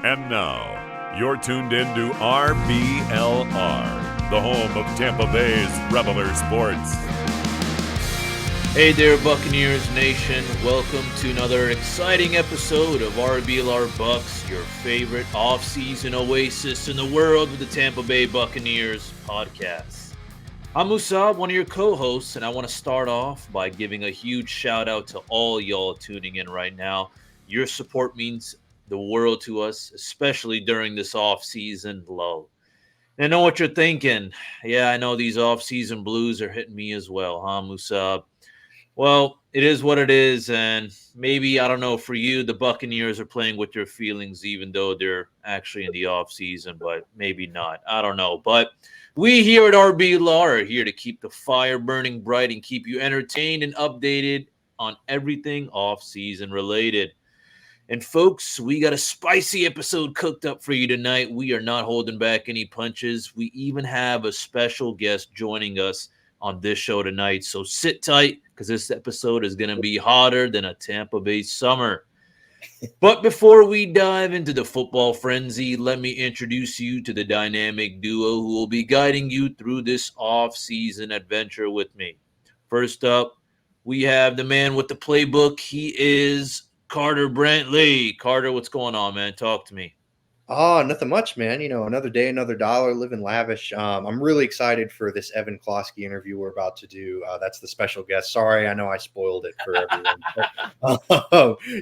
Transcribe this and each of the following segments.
And now, you're tuned in to RBLR, the home of Tampa Bay's Reveler Sports. Hey there, Buccaneers Nation. Welcome to another exciting episode of RBLR Bucks, your favorite off-season oasis in the world with the Tampa Bay Buccaneers podcast. I'm Musab, one of your co-hosts, and I want to start off by giving a huge shout-out to all y'all tuning in right now. Your support means the world to us, especially during this off-season lull. And I know what you're thinking. Yeah, I know these off-season blues are hitting me as well, huh, Musab? Well, it is what it is, and maybe, I don't know, for you, the Buccaneers are playing with your feelings, even though they're actually in the off season, but maybe not. I don't know. But we here at RB Law are here to keep the fire burning bright and keep you entertained and updated on everything off season related. And folks, we got a spicy episode cooked up for you tonight. We are not holding back any punches. We even have a special guest joining us on this show tonight. So sit tight because this episode is going to be hotter than a Tampa Bay summer. But before we dive into the football frenzy, let me introduce you to the dynamic duo who will be guiding you through this off-season adventure with me. First up, we have the man with the playbook. He is Carter Brantley. Carter, what's going on, man? Talk to me. Oh, nothing much, man. You know, another day, another dollar, living lavish. I'm really excited for this Evan Klosky interview we're about to do. That's the special guest. Sorry, I know I spoiled it for everyone.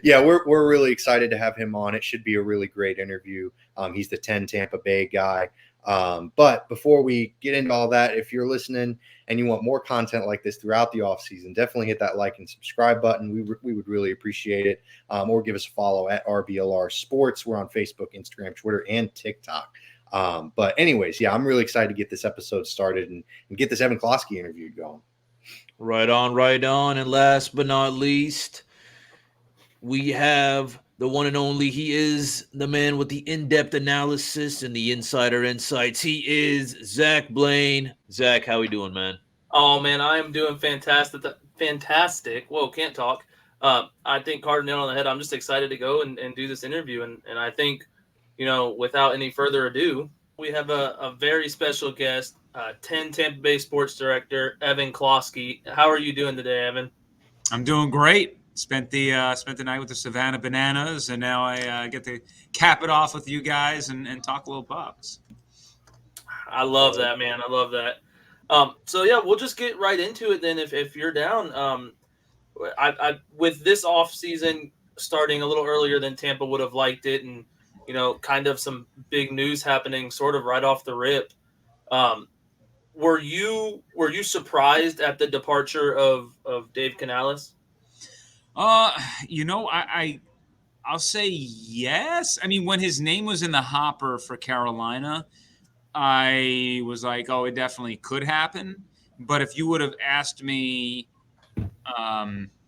Yeah, we're really excited to have him on. It should be a really great interview. He's the 10 Tampa Bay guy. But before we get into all that, if you're listening and you want more content like this throughout the offseason, definitely hit that like and subscribe button. We would really appreciate it. Or give us a follow at RBLR Sports. We're on Facebook, Instagram, Twitter, and TikTok. But anyways, yeah, I'm really excited to get this episode started and get this Evan Klosky interview going. Right on, right on. And last but not least, we have the one and only. He is the man with the in-depth analysis and the insider insights. He is Zach Blaine. Zach, how we doing, man? Oh, man, I am doing fantastic. Fantastic. Whoa, can't talk. I think Carter nailed on the head. I'm just excited to go and do this interview. And I think, without any further ado, we have a very special guest, 10 Tampa Bay Sports Director, Evan Klosky. How are you doing today, Evan? I'm doing great. Spent the night with the Savannah Bananas, and now I get to cap it off with you guys and talk a little Bucks. I love that, man. I love that. So yeah, we'll just get right into it then. If you're down, I with this off season starting a little earlier than Tampa would have liked it, and kind of some big news happening sort of right off the rip. Were you surprised at the departure of Dave Canales? I'll say yes. I mean, when his name was in the hopper for Carolina, I was like, oh, it definitely could happen. But if you would have asked me,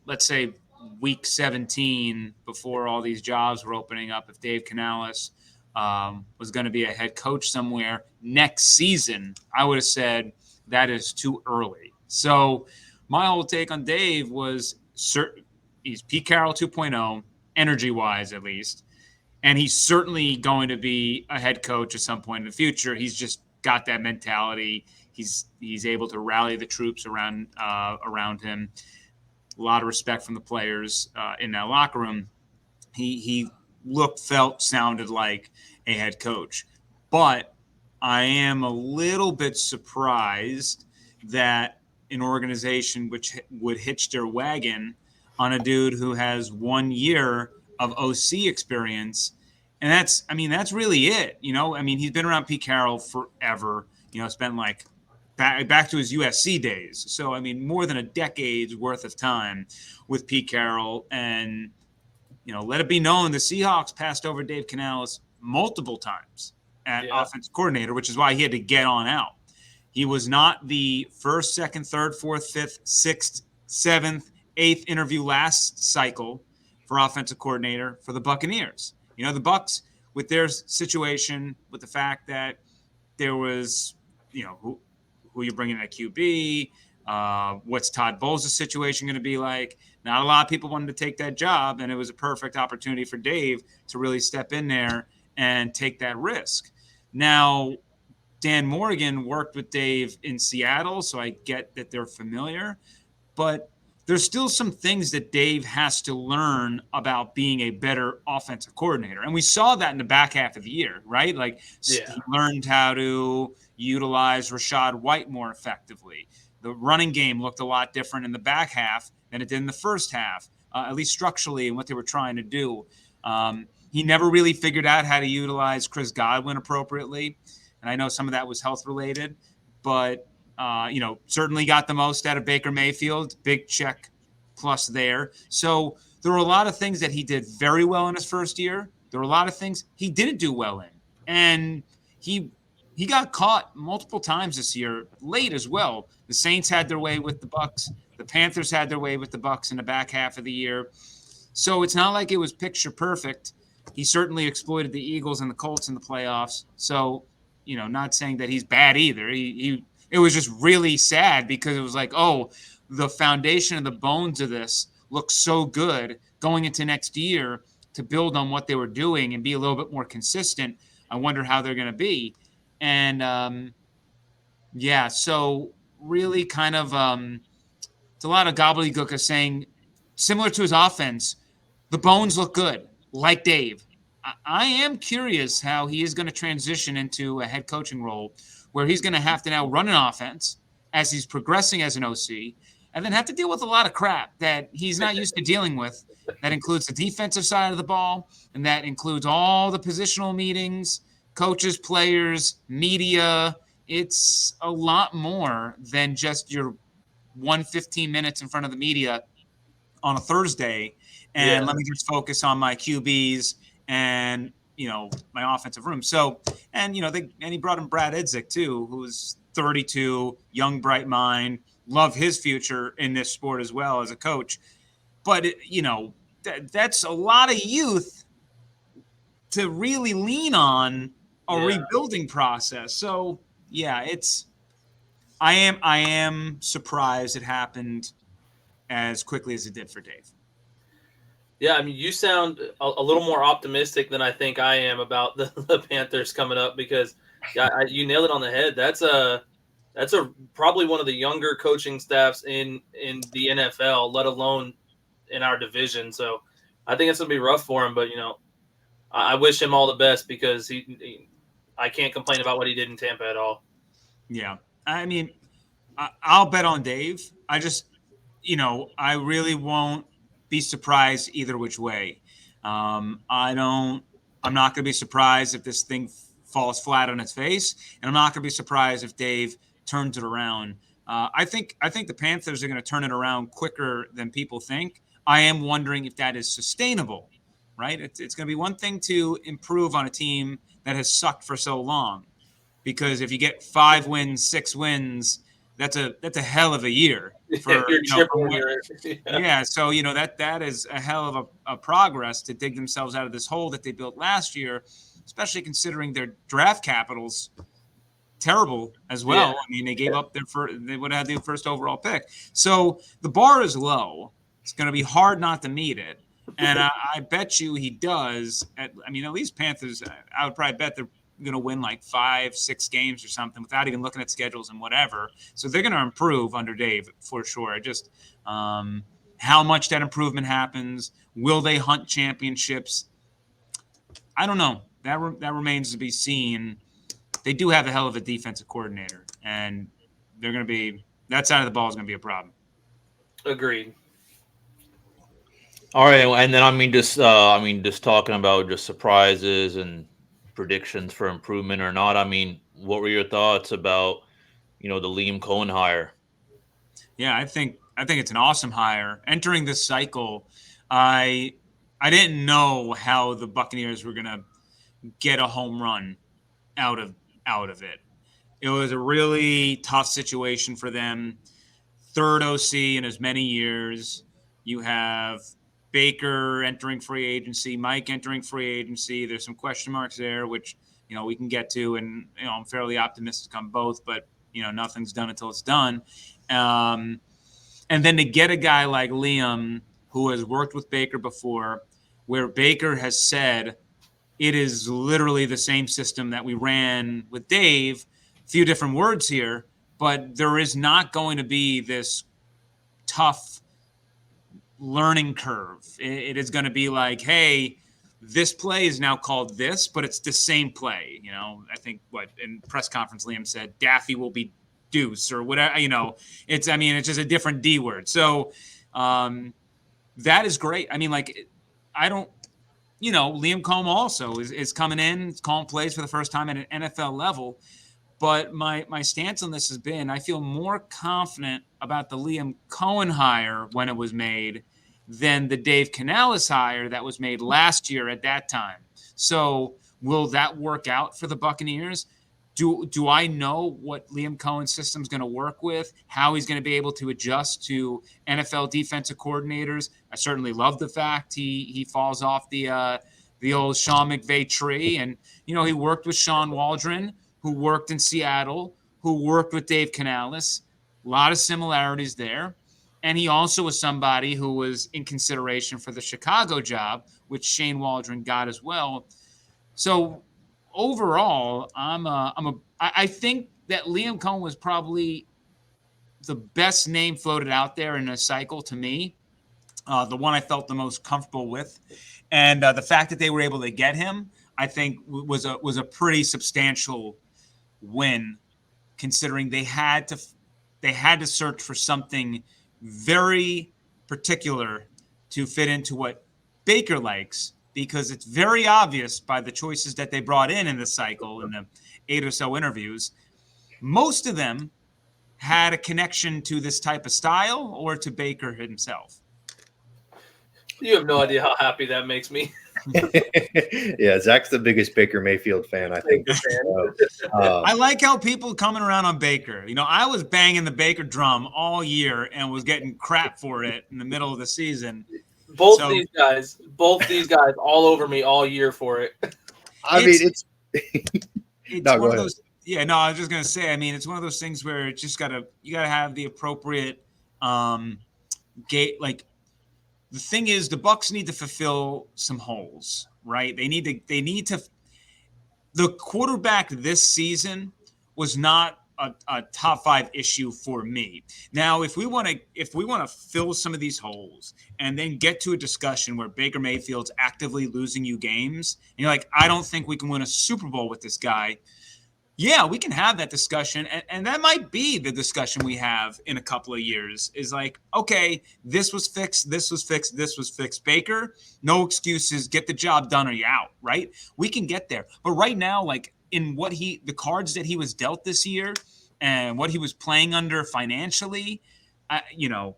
let's say week 17, before all these jobs were opening up, if Dave Canales was going to be a head coach somewhere next season, I would have said that is too early. So my whole take on Dave was he's Pete Carroll 2.0, energy-wise at least. And he's certainly going to be a head coach at some point in the future. He's just got that mentality. He's able to rally the troops around him. A lot of respect from the players in that locker room. He looked, felt, sounded like a head coach. But I am a little bit surprised that an organization which would hitch their wagon on a dude who has 1 year of OC experience. And that's really it. He's been around Pete Carroll forever, spent like back to his USC days. So, more than a decade's worth of time with Pete Carroll. And, let it be known, the Seahawks passed over Dave Canales multiple times at offensive coordinator, which is why he had to get on out. He was not the first, second, third, fourth, fifth, sixth, seventh, eighth interview last cycle for offensive coordinator for the Buccaneers. The Bucs, with their situation, with the fact that there was, who you're bringing at QB, what's Todd Bowles' situation going to be like? Not a lot of people wanted to take that job, and it was a perfect opportunity for Dave to really step in there and take that risk. Now, Dan Morgan worked with Dave in Seattle, so I get that they're familiar, but there's still some things that Dave has to learn about being a better offensive coordinator. And we saw that in the back half of the year, right? Like he learned how to utilize Rachaad White more effectively. The running game looked a lot different in the back half than it did in the first half, at least structurally and what they were trying to do. He never really figured out how to utilize Chris Godwin appropriately. And I know some of that was health related, but certainly got the most out of Baker Mayfield, big check plus there. So there were a lot of things that he did very well in his first year. There were a lot of things he didn't do well in. And he got caught multiple times this year, late as well. The Saints had their way with the Bucs. The Panthers had their way with the Bucs in the back half of the year. So it's not like it was picture perfect. He certainly exploited the Eagles and the Colts in the playoffs. So, not saying that he's bad either. It was just really sad because it was like, oh, the foundation of the bones of this looks so good going into next year to build on what they were doing and be a little bit more consistent. I wonder how they're going to be. And, so really kind of it's a lot of gobbledygook of saying, similar to his offense, the bones look good, like Dave. I am curious how he is going to transition into a head coaching role where he's going to have to now run an offense as he's progressing as an OC and then have to deal with a lot of crap that he's not used to dealing with. That includes the defensive side of the ball, and that includes all the positional meetings, coaches, players, media. It's a lot more than just your 15 minutes in front of the media on a Thursday. And let me just focus on my QBs and, my offensive room. So, and he brought in Brad Idzik too, who's 32, young, bright mind, love his future in this sport as well as a coach. But, that's a lot of youth to really lean on a rebuilding process. So, I am surprised it happened as quickly as it did for Dave. Yeah, I mean, you sound a little more optimistic than I think I am about the Panthers coming up because you nailed it on the head. That's probably one of the younger coaching staffs in the NFL, let alone in our division. So I think it's going to be rough for him, but, I wish him all the best because I can't complain about what he did in Tampa at all. Yeah. I mean, I'll bet on Dave. I just, I really won't be surprised either which way. I'm not going to be surprised if this thing falls flat on its face, and I'm not going to be surprised if Dave turns it around. I think the Panthers are going to turn it around quicker than people think. I am wondering if that is sustainable, right? It's going to be one thing to improve on a team that has sucked for so long, because if you get 5 wins, 6 wins, that's a hell of a year. So that is a hell of a progress to dig themselves out of this hole that they built last year, especially considering their draft capital's terrible as well. I mean, they gave up they would have had the first overall pick. So the bar is low. It's going to be hard not to meet it. And I bet you he does. At least Panthers, I would probably bet they're going to win like 5-6 games or something without even looking at schedules and whatever. So they're going to improve under Dave for sure. Just how much that improvement happens. Will they hunt championships? I don't know. That remains to be seen. They do have a hell of a defensive coordinator, and they're going to be – that side of the ball is going to be a problem. Agreed. All right, and then just talking about just surprises and predictions for improvement or not. What were your thoughts about, the Liam Cohen hire? Yeah, I think it's an awesome hire. Entering this cycle, I didn't know how the Buccaneers were gonna get a home run out of it. It was a really tough situation for them. Third OC in as many years. You have Baker entering free agency, Mike entering free agency. There's some question marks there, which, we can get to. And, I'm fairly optimistic on both, but, nothing's done until it's done. And then to get a guy like Liam, who has worked with Baker before, where Baker has said, it is literally the same system that we ran with Dave. A few different words here, but there is not going to be this tough learning curve. It is going to be like, hey, this play is now called this, but it's the same play. You know, I think what in press conference Liam said, Daffy will be deuce or whatever. You know, it's just a different D word. So that is great. I mean, like, I don't. You know, Liam Cohen also is coming in, calling plays for the first time at an NFL level. But my stance on this has been, I feel more confident about the Liam Cohen hire when it was made than the Dave Canales hire that was made last year at that time. So will that work out for the Buccaneers? Do I know what Liam Cohen's system is going to work with, how he's going to be able to adjust to NFL defensive coordinators? I certainly love the fact he falls off the old Sean McVay tree. And, you know, he worked with Sean Waldron, who worked in Seattle, who worked with Dave Canales. A lot of similarities there. And he also was somebody who was in consideration for the Chicago job, which Shane Waldron got as well. So overall, I think that Liam Cohen was probably the best name floated out there in a cycle to me, the one I felt the most comfortable with, and the fact that they were able to get him, I think was a pretty substantial win, considering they had to search for something very particular to fit into what Baker likes, because it's very obvious by the choices that they brought in the cycle in the 8 or so interviews. Most of them had a connection to this type of style or to Baker himself. You have no idea how happy that makes me. Yeah, Zach's the biggest Baker Mayfield fan, I think. I like how people coming around on Baker. You know, I was banging the Baker drum all year and was getting crap for it in the middle of the season. Both these guys all over me all year for it. It's one of those. Yeah, no, I was just gonna say. I mean, it's one of those things where it's just you gotta have the appropriate gate. Like, the thing is, the Bucs need to fulfill some holes, right? They need to. The quarterback this season was not a top 5 issue for me. Now, if we want to fill some of these holes and then get to a discussion where Baker Mayfield's actively losing you games, and you're like, I don't think we can win a Super Bowl with this guy. Yeah, we can have that discussion. And that might be the discussion we have in a couple of years, is like, okay, this was fixed. Baker, no excuses. Get the job done or you're out, right? We can get there. But right now, like, in the cards that he was dealt this year and what he was playing under financially, you don't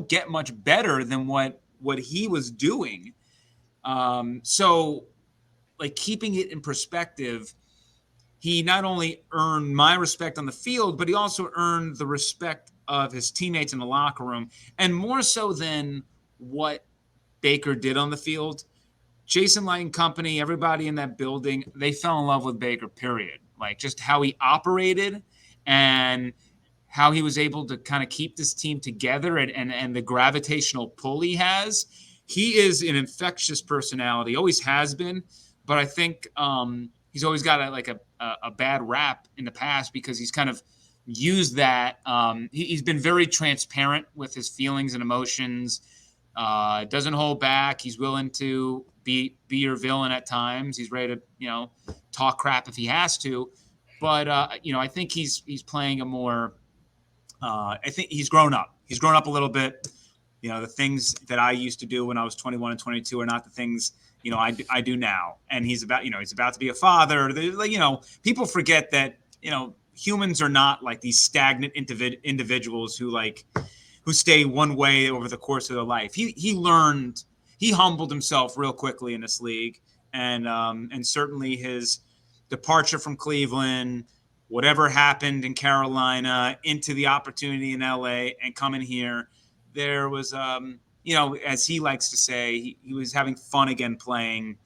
get much better than what he was doing. So, like, keeping it in perspective, he not only earned my respect on the field, but he also earned the respect of his teammates in the locker room. And more so than what Baker did on the field, Jason Light and company, everybody in that building, they fell in love with Baker, period. Like, just how he operated and how he was able to kind of keep this team together and the gravitational pull he has. He is an infectious personality, always has been, but I think he's always got a bad rap in the past because he's kind of used that. He's been very transparent with his feelings and emotions, doesn't hold back. He's willing to be your villain at times. He's ready to, talk crap if he has to. But, I think he's playing a more I think he's grown up. He's grown up a little bit. The things that I used to do when I was 21 and 22 are not the things, I do now. And he's about to be a father. People forget that, humans are not like these stagnant individuals who stay one way over the course of their life. He humbled himself real quickly in this league. And certainly his departure from Cleveland, whatever happened in Carolina, into the opportunity in LA and coming here, there was, as he likes to say, he was having fun again playing,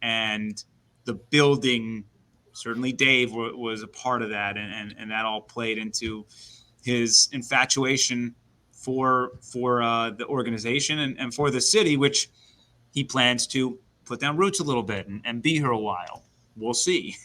and the building, certainly Dave was a part of that, and that all played into his infatuation for the organization and for the city, which he plans to put down roots a little bit and be here a while. We'll see.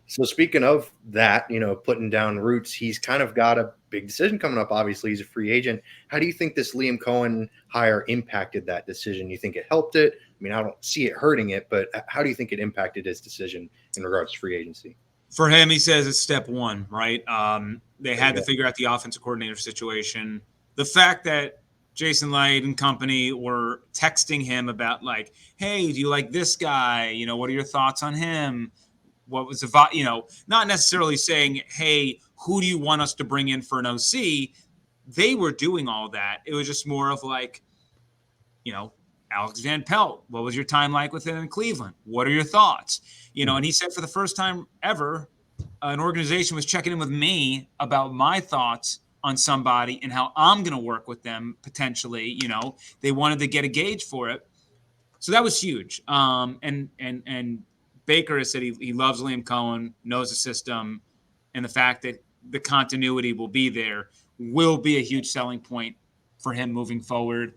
So speaking of that, putting down roots, he's kind of got a big decision coming up. Obviously, he's a free agent. How do you think this Liam Cohen hire impacted that decision? You think it helped it? I mean, I don't see it hurting it, but how do you think it impacted his decision in regards to free agency? For him, he says it's step one, right? They had to figure out the offensive coordinator situation. The fact that Jason Light and company were texting him about like, hey, do you like this guy? What are your thoughts on him? What was the, not necessarily saying, hey, who do you want us to bring in for an OC? They were doing all that. It was just more of like, Alex Van Pelt, what was your time like with him in Cleveland? What are your thoughts? And he said for the first time ever, an organization was checking in with me about my thoughts on somebody and how I'm going to work with them potentially. They wanted to get a gauge for it. So that was huge. And Baker has said he loves Liam Cohen, knows the system, and the fact that the continuity will be there will be a huge selling point for him moving forward.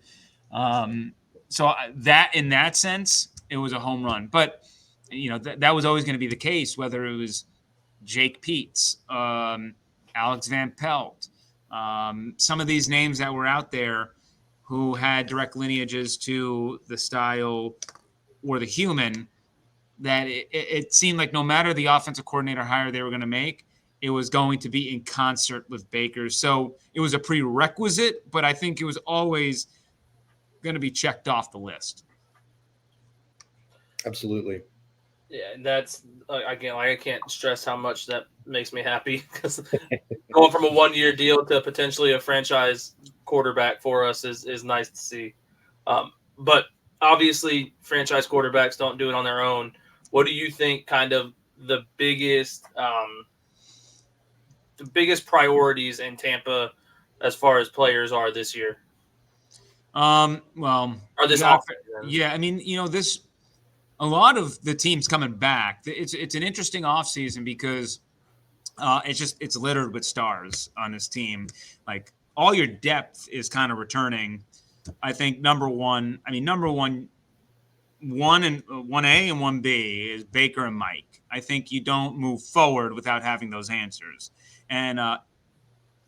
So that in that sense, it was a home run. But, that was always going to be the case, whether it was Jake Peets, Alex Van Pelt, some of these names that were out there who had direct lineages to the style or the human, that it seemed like no matter the offensive coordinator hire they were going to make, it was going to be in concert with Baker. So it was a prerequisite, but I think it was always going to be checked off the list. Absolutely. Yeah, and that's again, I can't stress how much that makes me happy, because going from a 1-year deal to potentially a franchise quarterback for us is nice to see. But obviously, franchise quarterbacks don't do it on their own. What do you think kind of the biggest priorities in Tampa as far as players are this year? Well, or this offense? Yeah, I mean, a lot of the teams coming back. It's an interesting offseason because it's littered with stars on this team. Like, all your depth is kind of returning. I think number one, 1A and 1B is Baker and Mike. I think you don't move forward without having those answers. And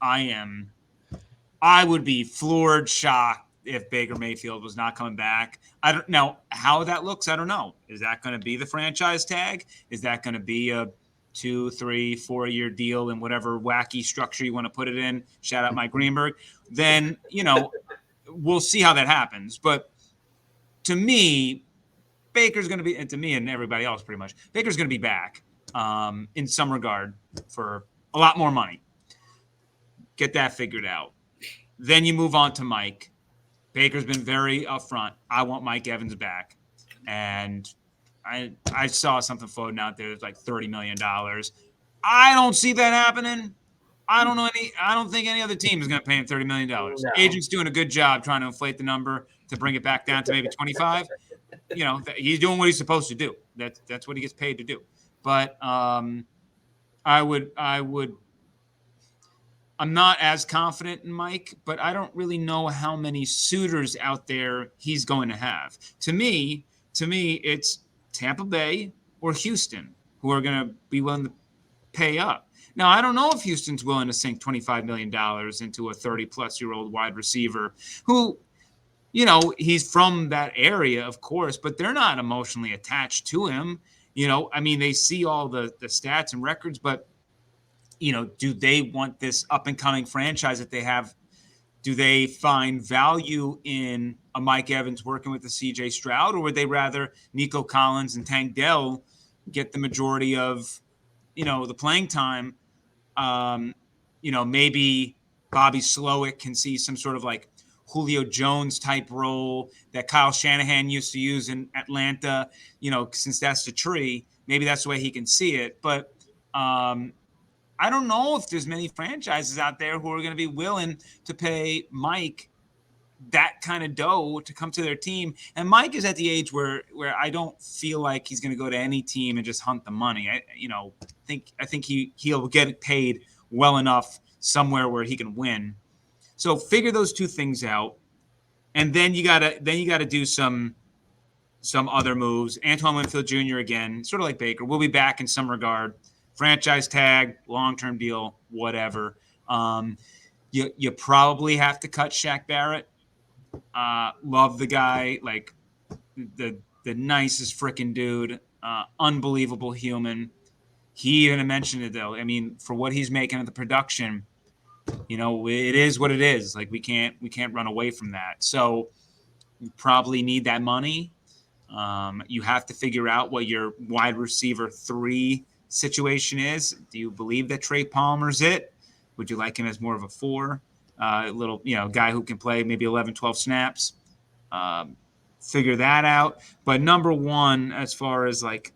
I would be floored, shocked if Baker Mayfield was not coming back. I don't know how that looks. I don't know. Is that going to be the franchise tag? Is that going to be a 2, 3, 4-year deal in whatever wacky structure you want to put it in? Shout out Mike Greenberg. Then, we'll see how that happens. But to me, Baker's going to be, and to me and everybody else pretty much, Baker's going to be back in some regard for a lot more money. Get that figured out. Then you move on to Mike. Baker's been very upfront. I want Mike Evans back. And I saw something floating out there that's like $30 million. I don't see that happening. I don't think any other team is going to pay him $30 million. No. Agent's doing a good job trying to inflate the number to bring it back down to maybe 25. He's doing what he's supposed to do. That's what he gets paid to do. But I'm not as confident in Mike, but I don't really know how many suitors out there he's going to have. To me, it's Tampa Bay or Houston who are going to be willing to pay up. Now, I don't know if Houston's willing to sink $25 million into a 30-plus-year-old wide receiver who, he's from that area, of course, but they're not emotionally attached to him. They see all the stats and records, but do they want this up-and-coming franchise that they have? Do they find value in a Mike Evans working with the C.J. Stroud, or would they rather Nico Collins and Tank Dell get the majority of, the playing time? Maybe Bobby Slowick can see some sort of like Julio Jones type role that Kyle Shanahan used to use in Atlanta, since that's the tree. Maybe that's the way he can see it. But I don't know if there's many franchises out there who are going to be willing to pay Mike that kind of dough to come to their team. And Mike is at the age where I don't feel like he's going to go to any team and just hunt the money. I think he'll get paid well enough somewhere where he can win. So figure those two things out, and then you gotta do some some other moves. Antoine Winfield Jr. again, sort of like Baker, will be back in some regard. Franchise tag, long-term deal, whatever. You probably have to cut Shaq Barrett. Love the guy, like the nicest freaking dude, unbelievable human. He even mentioned it though. I mean, for what he's making of the production, it is what it is. Like we can't run away from that. So you probably need that money. You have to figure out what your wide receiver 3 situation is. Do you believe that Trey Palmer's it? Would you like him as more of a 4? Little, guy who can play maybe 11, 12 snaps. Figure that out. But number one, as far as like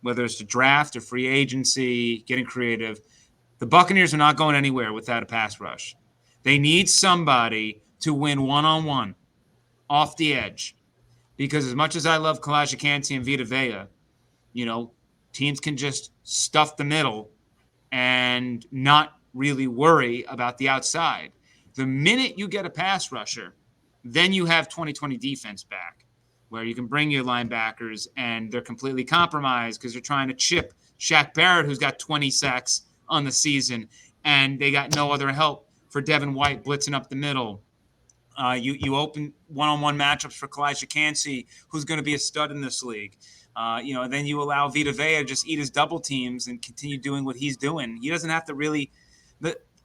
whether it's the draft or free agency, getting creative, the Buccaneers are not going anywhere without a pass rush. They need somebody to win one-on-one off the edge. Because as much as I love Kalijah and Vita Vea, teams can just stuff the middle and not really worry about the outside. The minute you get a pass rusher, then you have 2020 defense back, where you can bring your linebackers and they're completely compromised because they're trying to chip Shaq Barrett, who's got 20 sacks on the season, and they got no other help for Devin White blitzing up the middle. You open one-on-one matchups for Kalijah Kancey, who's going to be a stud in this league. Then you allow Vita Vea to just eat his double teams and continue doing what he's doing. He doesn't have to really –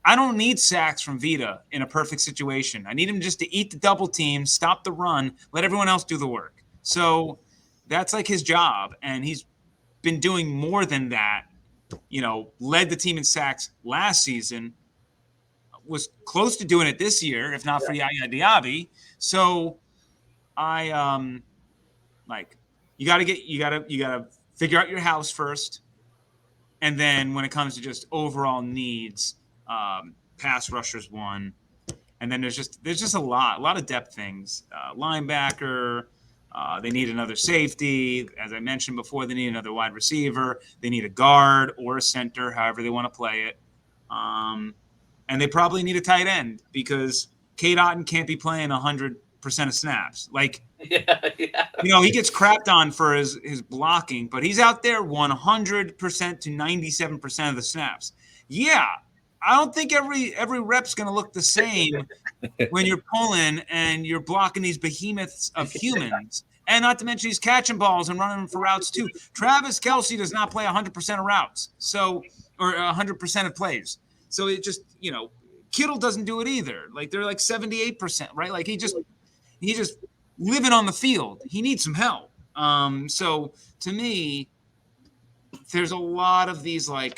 I don't need sacks from Vita in a perfect situation. I need him just to eat the double team, stop the run, let everyone else do the work. So that's like his job, and he's been doing more than that. Led the team in sacks last season, was close to doing it this year, if not for Yaya Diaby. So I you gotta figure out your house first. And then when it comes to just overall needs, pass rushers 1. And then there's just a lot of depth things. Linebacker, they need another safety. As I mentioned before, they need another wide receiver. They need a guard or a center, however they want to play it. And they probably need a tight end because Cade Otton can't be playing 100% of snaps. He gets crapped on for his blocking, but he's out there 100% to 97% of the snaps. Yeah, I don't think every rep's going to look the same when you're pulling and you're blocking these behemoths of humans. And not to mention he's catching balls and running for routes too. Travis Kelce does not play 100% of routes, or 100% of plays. So it just, Kittle doesn't do it either. Like they're like 78%, right? Like he just living on the field. He needs some help. So to me, there's a lot of these and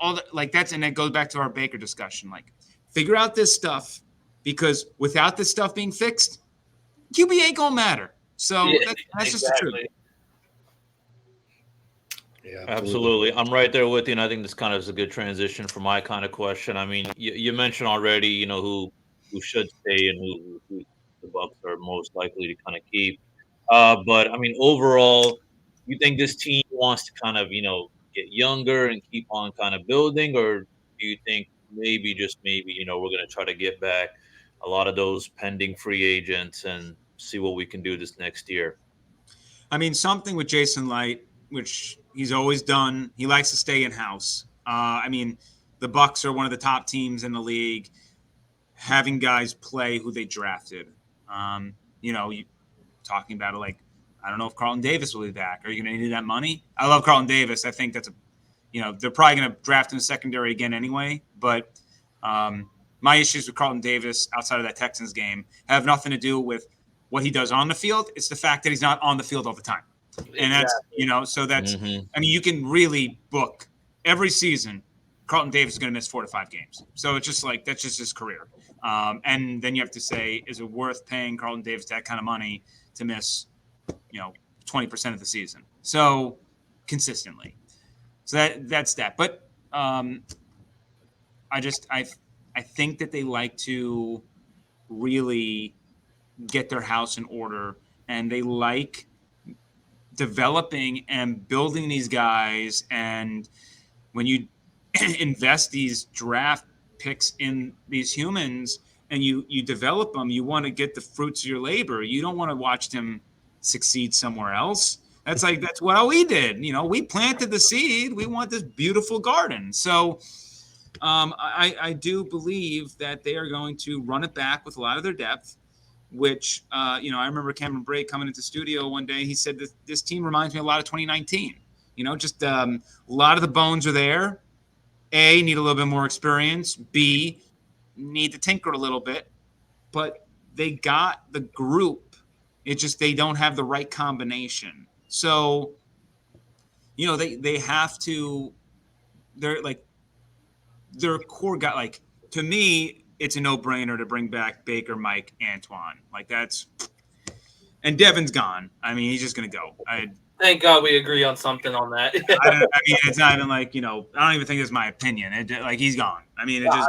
that goes back to our Baker discussion. Like figure out this stuff because without this stuff being fixed, QB ain't gonna matter. So that's just the truth. Yeah, absolutely. I'm right there with you, and I think this kind of is a good transition for my kind of question. I mean, you mentioned already, who should stay and who the Bucs are most likely to kind of keep. But I mean, overall, you think this team wants to kind of get younger and keep on kind of building, or do you think maybe we're going to try to get back a lot of those pending free agents and see what we can do this next year? I mean, something with Jason Light, which he's always done. He likes to stay in-house. I mean, the Bucs are one of the top teams in the league, having guys play who they drafted. You talking about it like, I don't know if Carlton Davis will be back. Are you going to need that money? I love Carlton Davis. I think that's they're probably going to draft in the secondary again anyway. But my issues with Carlton Davis outside of that Texans game have nothing to do with what he does on the field. It's the fact that he's not on the field all the time. And that's, so that's, I mean, you can really book every season. Carlton Davis is going to miss 4 to 5 games. So it's just like, that's just his career. And then you have to say, is it worth paying Carlton Davis that kind of money to miss, 20% of the season? So consistently. So that's that. But I think that they like to really get their house in order, and they like developing and building these guys. And when you invest these draft picks in these humans and you develop them, you want to get the fruits of your labor. You don't want to watch them succeed somewhere else. That's what we did. We planted the seed. We want this beautiful garden. So I do believe that they are going to run it back with a lot of their depth, which, I remember Cameron Brake coming into studio one day. He said that this team reminds me a lot of 2019. Just a lot of the bones are there. A, need a little bit more experience. B, need to tinker a little bit. But they got the group. It's just they don't have the right combination. So, they have to – they're like – their core guy, like, to me, it's a no-brainer to bring back Baker, Mike, Antoine. Like, and Devin's gone. I mean, he's just going to go. Thank God we agree on something on that. I mean, it's not even like, I don't even think it's my opinion. He's gone. I mean, it just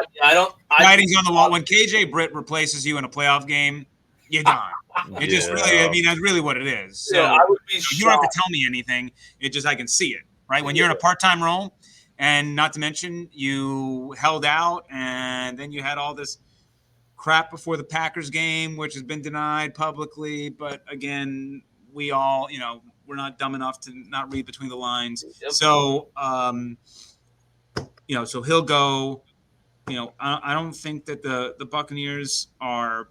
writing's on the wall. When KJ Britt replaces you in a playoff game, you're gone. It just really, that's really what it is. So I would be you don't have to tell me anything. It just, I can see it, right? When you're in a part-time role, and not to mention you held out, and then you had all this crap before the Packers game, which has been denied publicly. But again, we all, we're not dumb enough to not read between the lines. Yep. So, so he'll go. I don't think that the Buccaneers are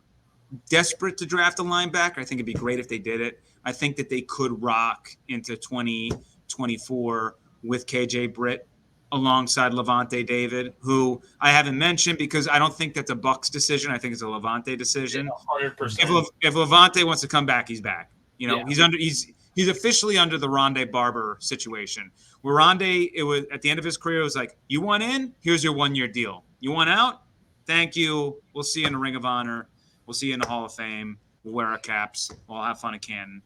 desperate to draft a linebacker. I think it'd be great if they did it. I think that they could rock into 2024 with KJ Britt alongside Levante David, who I haven't mentioned because I don't think that's a Bucs decision. I think it's a Levante decision. 100%. If Levante wants to come back, he's back. He's officially under the Rondé Barber situation. Where Rondé, it was at the end of his career, it was like, you want in? Here's your 1-year deal. You want out? Thank you. We'll see you in the Ring of Honor. We'll see you in the Hall of Fame. We'll wear our caps. We'll have fun at Canton.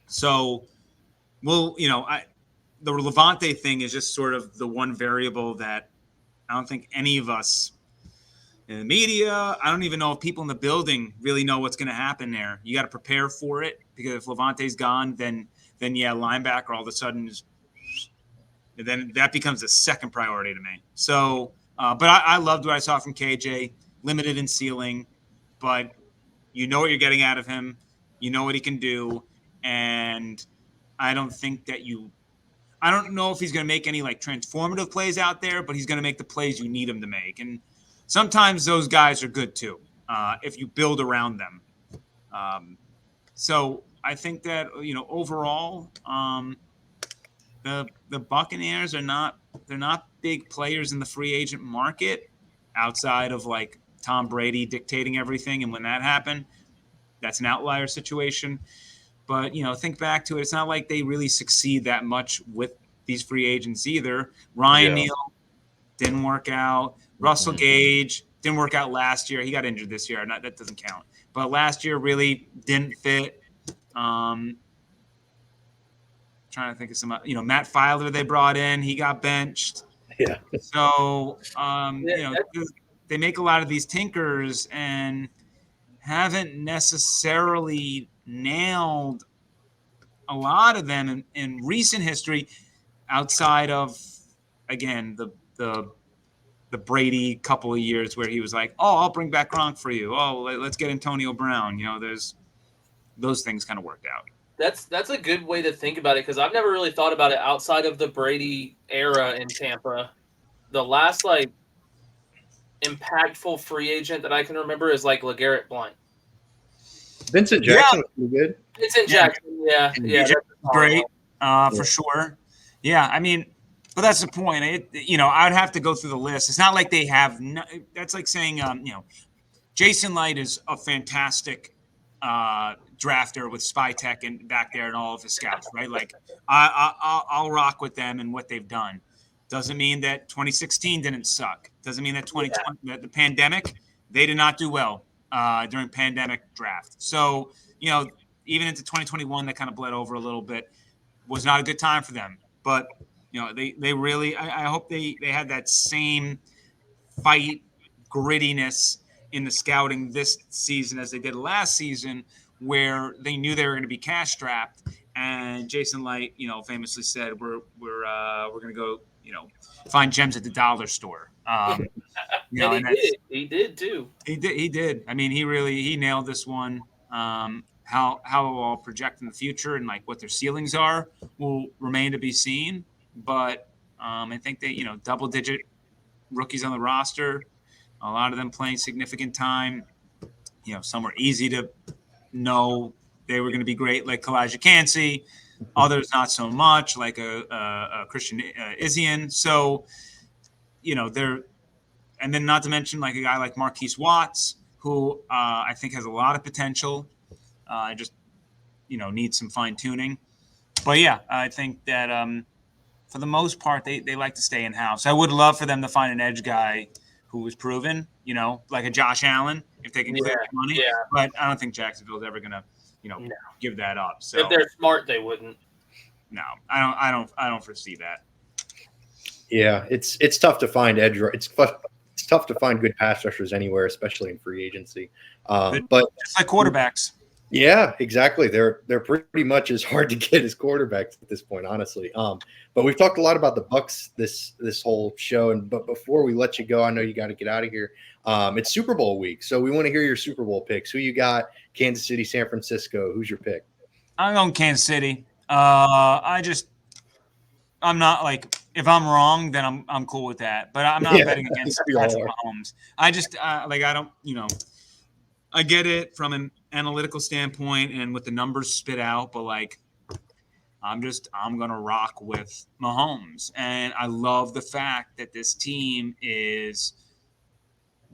So, the Levante thing is just sort of the one variable that I don't think any of us in the media, I don't even know if people in the building really know what's going to happen there. You got to prepare for it because if Levante's gone, then linebacker all of a sudden then that becomes a second priority to me. So, but I loved what I saw from KJ, limited in ceiling, but you know what you're getting out of him. You know what he can do. And I don't think that I don't know if he's going to make any like transformative plays out there, but he's going to make the plays you need him to make. And sometimes those guys are good too, if you build around them. So I think that, overall, the Buccaneers they're not big players in the free agent market outside of like Tom Brady dictating everything. And when that happened, that's an outlier situation. But, think back to it. It's not like they really succeed that much with these free agents either. Ryan Neal didn't work out. Russell Gage didn't work out last year. He got injured this year. That doesn't count. But last year really didn't fit. Trying to think of some, Matt Filer they brought in. He got benched. Yeah. So, they make a lot of these tinkers and haven't necessarily nailed a lot of them in recent history outside of, again, the Brady couple of years where he was like, oh, I'll bring back Gronk for you. Oh, let's get Antonio Brown. There's those things kind of worked out. That's a good way to think about it because I've never really thought about it outside of the Brady era in Tampa. The last impactful free agent that I can remember is LeGarrette Blount. Vincent Jackson was pretty good. Vincent Jackson, yeah. Great, for sure. Yeah, I mean, but that's the point. I'd have to go through the list. It's not like they have that's like saying, Jason Light is a fantastic drafter with Spytech and back there and all of his scouts, right? Like, I'll rock with them and what they've done. Doesn't mean that 2016 didn't suck. Doesn't mean that 2020, that the pandemic, they did not do well during pandemic draft. So, even into 2021, that kind of bled over a little bit. Was not a good time for them. But, they really, I hope they had that same fight, grittiness in the scouting this season as they did last season, where they knew they were going to be cash strapped. And Jason Light, famously said, we're going to go, find gems at the dollar store. And he did too. He did. I mean, he nailed this one. how it will all project in the future and like what their ceilings are will remain to be seen. But I think that, double-digit rookies on the roster, a lot of them playing significant time. Some were easy to know they were going to be great, like Kalijah Kancey. Others not so much, like a Christian Isian. So, they're – and then not to mention like a guy like Marquise Watts, who I think has a lot of potential. Just, needs some fine-tuning. But, yeah, I think that for the most part, they like to stay in-house. I would love for them to find an edge guy who was proven, like a Josh Allen, if they can clear the money. Yeah. But I don't think Jacksonville's ever going to, give that up. So If they're smart, they wouldn't. No, I don't foresee that. Yeah, it's tough to find edge. It's tough to find good pass rushers anywhere, especially in free agency. But just like quarterbacks. Yeah, exactly. They're pretty much as hard to get as quarterbacks at this point, honestly. But we've talked a lot about the Bucs this whole show, but before we let you go, I know you got to get out of here. It's Super Bowl week, so we want to hear your Super Bowl picks. Who you got? Kansas City, San Francisco. Who's your pick? I'm going Kansas City. I'm not like, if I'm wrong, then I'm cool with that. But I'm not betting against Patrick Mahomes. I just I don't, I get it from an analytical standpoint and with the numbers spit out, but like I'm gonna rock with Mahomes. And I love the fact that this team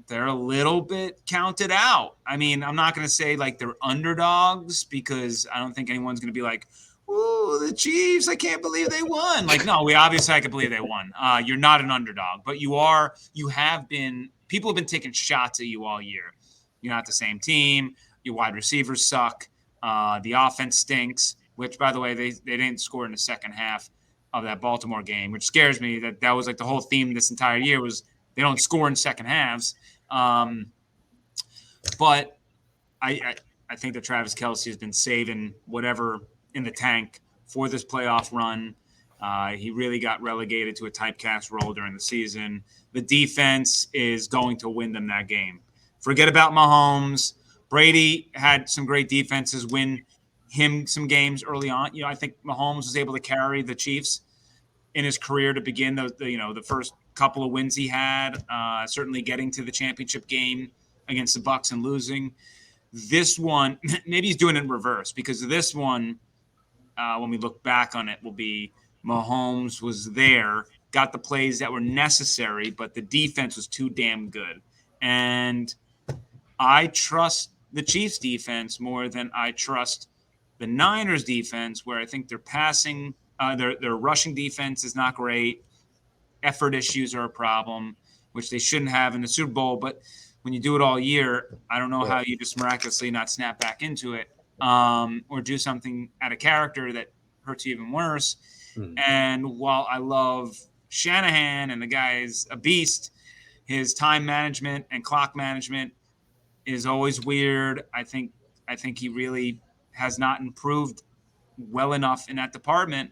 they're a little bit counted out. I mean, I'm not gonna say like they're underdogs because I don't think anyone's gonna be like, "Ooh, the Chiefs! I can't believe they won." Like, no, I can believe they won. You're not an underdog, but you have been. People have been taking shots at you all year. You're not the same team. Your wide receivers suck. The offense stinks, which, by the way, they didn't score in the second half of that Baltimore game, which scares me. That was like the whole theme this entire year was they don't score in second halves. But I think that Travis Kelce has been saving whatever in the tank for this playoff run. He really got relegated to a typecast role during the season. The defense is going to win them that game. Forget about Mahomes. Brady had some great defenses win him some games early on. I think Mahomes was able to carry the Chiefs in his career to begin the first couple of wins he had, certainly getting to the championship game against the Bucs and losing. This one, maybe he's doing it in reverse because this one, when we look back on it, will be Mahomes was there, got the plays that were necessary, but the defense was too damn good. And I trust the Chiefs defense more than I trust the Niners defense, where I think their passing, their rushing defense is not great. Effort issues are a problem, which they shouldn't have in the Super Bowl. But when you do it all year, I don't know how you just miraculously not snap back into it or do something out of character that hurts you even worse. And while I love Shanahan and the guy is a beast, his time management and clock management is always weird. I think he really has not improved well enough in that department.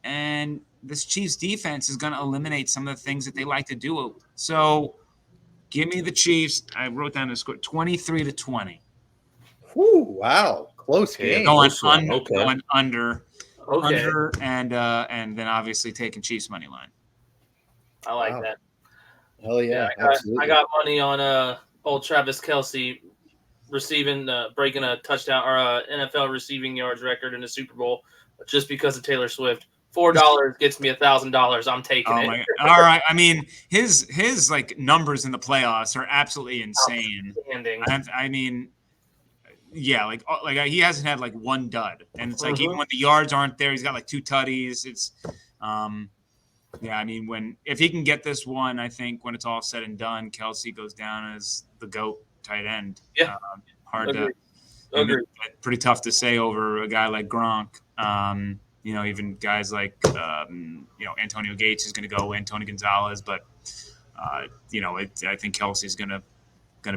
And this Chiefs defense is going to eliminate some of the things that they like to do. So give me the Chiefs. I wrote down the score 23-20. Whew, wow. Close game. Going under. Okay. Under and then obviously taking Chiefs money line. I like that. Hell yeah. I got money on old Travis Kelce breaking a touchdown or a NFL receiving yards record in the Super Bowl just because of Taylor Swift. $4 gets me $1,000. I'm taking it. My God. All right. I mean, his like numbers in the playoffs are absolutely insane. I mean, yeah, like he hasn't had like one dud, and it's like even when the yards aren't there, he's got like 2 tutties. It's, yeah. I mean, if he can get this one, I think when it's all said and done, Kelce goes down as the GOAT tight end. Yeah, Agree. Pretty tough to say over a guy like Gronk. Even guys like Antonio Gates is going to go, Tony Gonzalez, but I think Kelce's going to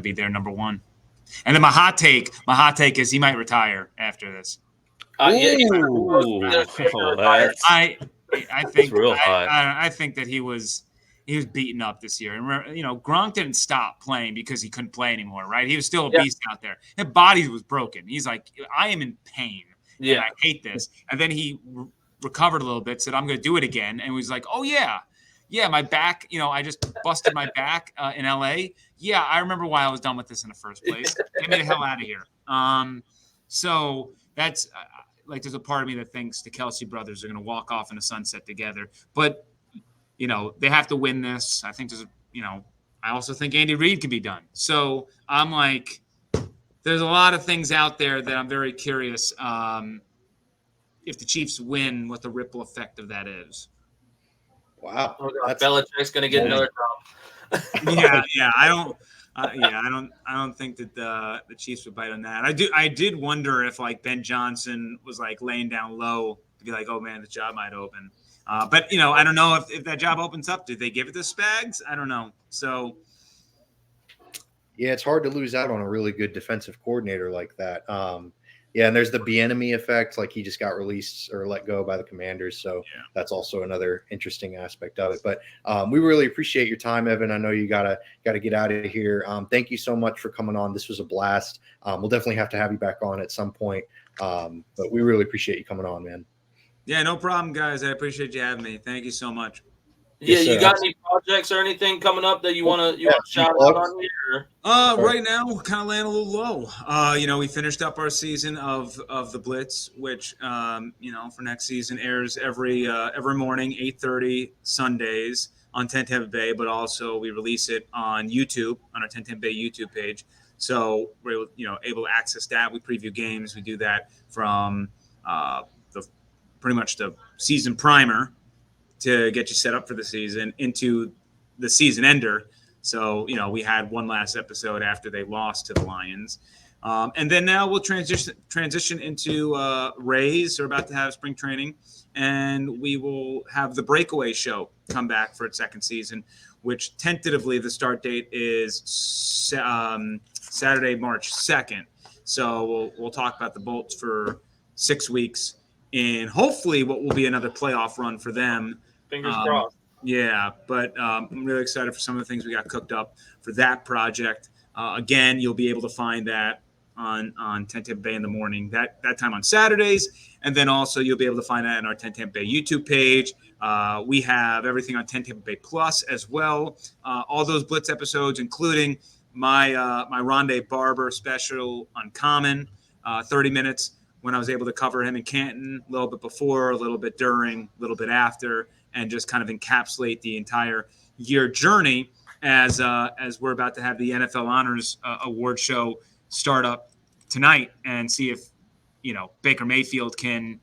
be their number one. And then my hot take is he might retire after this. I think I think that he was he was beaten up this year. And Gronk didn't stop playing because he couldn't play anymore, right? He was still a beast out there. His body was broken. He's like, I am in pain. Yeah, and I hate this. And then he recovered a little bit, said, I'm going to do it again. And was like, oh, yeah, my back, I just busted my back in LA. Yeah, I remember why I was done with this in the first place. Get me the hell out of here. So that's there's a part of me that thinks the Kelsey brothers are going to walk off in the sunset together. But, they have to win this. I think I also think Andy Reid can be done. So I'm like, there's a lot of things out there that I'm very curious if the Chiefs win, what the ripple effect of that is. Wow. Oh, God. Belichick's going to get another job. Yeah. I don't think that the Chiefs would bite on that. I did wonder if Ben Johnson was laying down low to be like, oh man, the job might open. But I don't know if that job opens up. Did they give it to Spags? I don't know. So yeah, it's hard to lose out on a really good defensive coordinator like that. Yeah, and there's the Bieniemy effect. He just got released or let go by the Commanders. So that's also another interesting aspect of it. But we really appreciate your time, Evan. I know you gotta get out of here. Thank you so much for coming on. This was a blast. We'll definitely have to have you back on at some point. But we really appreciate you coming on, man. Yeah, no problem, guys. I appreciate you having me. Thank you so much. Yeah, you got any projects or anything coming up that you want to shout out on here? Right now we're kind of laying a little low. We finished up our season of the Blitz, which for next season airs every morning, 8:30 Sundays on 10 Tampa Bay, but also we release it on YouTube on our 10 Tampa Bay YouTube page. So we're able to access that. We preview games. We do that from pretty much the season primer to get you set up for the season into the season ender. So, we had one last episode after they lost to the Lions. And then now we'll transition into Rays. We're about to have spring training, and we will have the Breakaway Show come back for its second season, which tentatively the start date is Saturday, March 2nd. So we'll talk about the Bolts for 6 weeks and hopefully what will be another playoff run for them. Fingers crossed. Yeah, but I'm really excited for some of the things we got cooked up for that project. Again, you'll be able to find that on 10 Tampa Bay in the morning, that time on Saturdays. And then also you'll be able to find that on our 10 Tampa Bay YouTube page. We have everything on 10 Tampa Bay Plus as well. All those Blitz episodes, including my Rondé Barber special Uncommon, 30 minutes when I was able to cover him in Canton, a little bit before, a little bit during, a little bit after, and just kind of encapsulate the entire year journey as we're about to have the NFL Honors Award show start up tonight and see if, Baker Mayfield can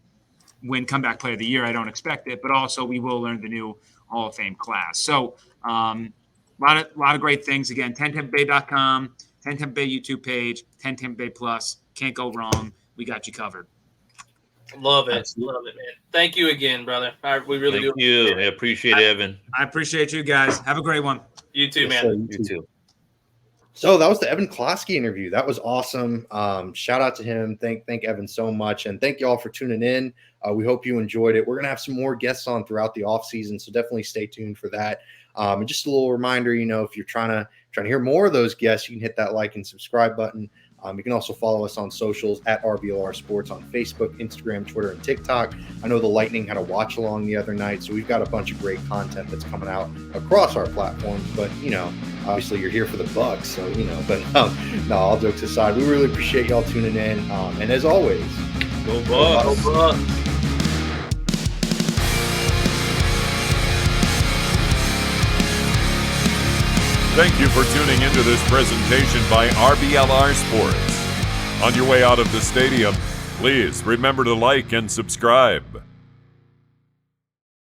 win Comeback Player of the Year. I don't expect it, but also we will learn the new Hall of Fame class. So a lot of great things. Again, 10tampabay.com, 10 Tampa Bay YouTube page, 10 Tampa Bay Plus. Can't go wrong. We got you covered. Love it. Love it, man. Thank you again, brother. We really do. Thank you. I appreciate it, Evan. I appreciate you guys. Have a great one. You too, man. You too. So that was the Evan Klosky interview. That was awesome. Shout out to him. Thank Evan so much. And thank you all for tuning in. We hope you enjoyed it. We're going to have some more guests on throughout the off season. So definitely stay tuned for that. And just a little reminder, if you're trying to hear more of those guests, you can hit that like and subscribe button. You can also follow us on socials at RBLR Sports on Facebook, Instagram, Twitter, and TikTok. I know the Lightning had a watch along the other night, so we've got a bunch of great content that's coming out across our platforms. But, obviously you're here for the Bucks, so, but no, all jokes aside, we really appreciate y'all tuning in. And as always, go Bucks. Go Bucks. Thank you for tuning into this presentation by RBLR Sports. On your way out of the stadium, please remember to like and subscribe.